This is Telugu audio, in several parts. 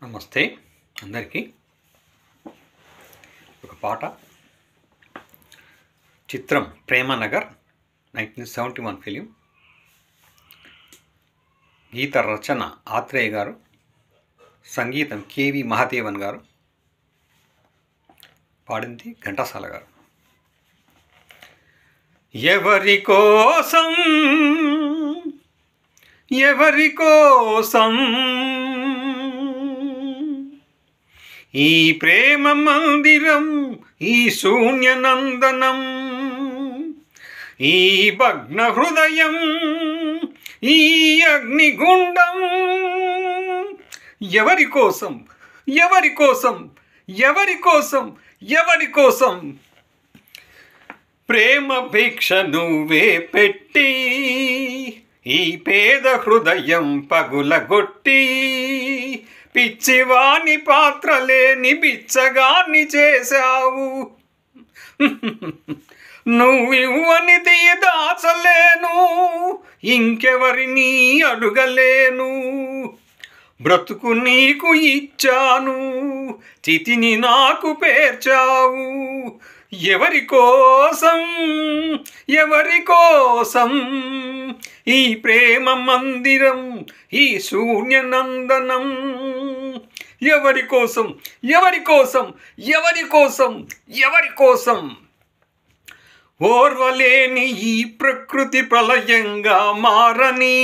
నమస్తే అందరికీ. ఒక పాట. చిత్రం ప్రేమనగర్, 1971 ఫిలిం. గీత రచన ఆత్రేయ గారు, సంగీతం కేవి మహాదేవన్ గారు, పాడింది ఘంటసాల గారు. ఎవరి కోసం ఎవరి కోసం ఈ ప్రేమ మందిరం, ఈ శూన్యనందనం, ఈ భగ్న హృదయం, ఈ అగ్నిగుండం. ఎవరి కోసం ఎవరి కోసం ఎవరి కోసం ఎవరి కోసం ప్రేమ భిక్ష నువ్వే పెట్టి ఈ పేద హృదయం పగులగొట్టి పిచ్చివాణి పాత్రలేని బిచ్చగాన్ని చేశావు. నువ్వివ్వనిది దాచలేను, ఇంకెవరిని అడుగలేను. బ్రతుకు నీకు ఇచ్చాను, చితిని నాకు పేర్చావు. ఎవరి కోసం ఎవరి కోసం ఈ ప్రేమ మందిరం, ఈ శూన్యనందనం. ఎవరి కోసం ఎవరి కోసం ఎవరి కోసం ఎవరి కోసం ఓర్వలేని ఈ ప్రకృతి ప్రళయంగా మారని,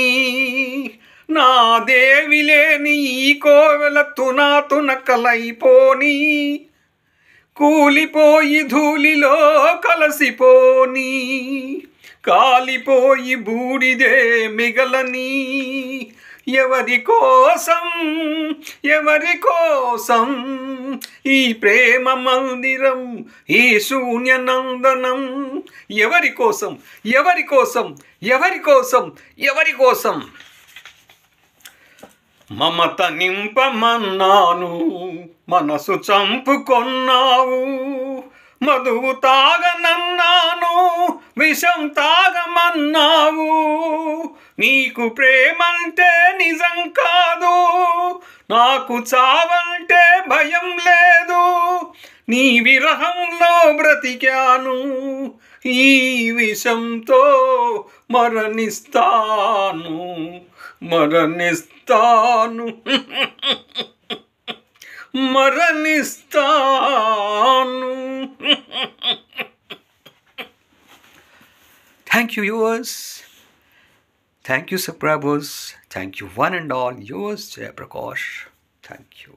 నా దేవి లేని ఈ కోవెల తునకలైపోని, కూలిపోయి ధూళిలో కలసిపోని, కాలిపోయి బూడిదే మిగలని. ఎవరి కోసం ఎవరి కోసం ఈ ప్రేమ మందిరం, ఈ శూన్యనందనం. ఎవరి కోసం ఎవరి కోసం ఎవరి కోసం ఎవరి కోసం మమత నింపమన్నాను, మనసు చంపుకొన్నావు. మధువు తాగనన్నాను, విషం తాగమన్నావు. నీకు ప్రేమంటే నిజం కాదు, నాకు చావంటే భయం లేదు. నీ విరహంలో బ్రతికాను, ఈ విషంతో మరణిస్తాను మరణిస్తాను మరణిస్తాను. Thank you, yours. Thank you, subscribers. Thank you, one and all. Yours, Jay Prakash. Thank you.